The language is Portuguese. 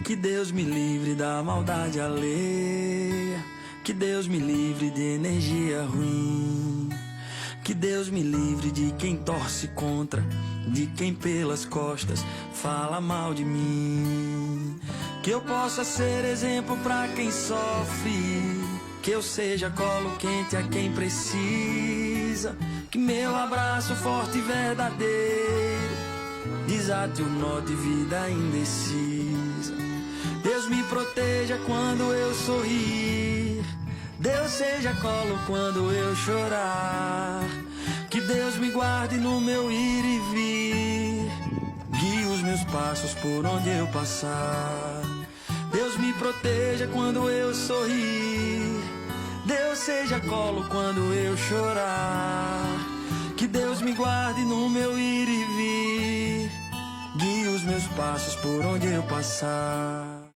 Que Deus me livre da maldade alheia, que Deus me livre de energia ruim, que Deus me livre de quem torce contra, de quem pelas costas fala mal de mim. Que eu possa ser exemplo pra quem sofre, que eu seja colo quente a quem precisa, que meu abraço forte e verdadeiro desate o nó de vida indecisa. Deus me proteja quando eu sorrir, Deus seja colo quando eu chorar. Que Deus me guarde no meu ir e vir, guie os meus passos por onde eu passar. Deus me proteja quando eu sorrir, Deus seja colo quando eu chorar. Que Deus me guarde no meu ir e vir, guie os meus passos por onde eu passar.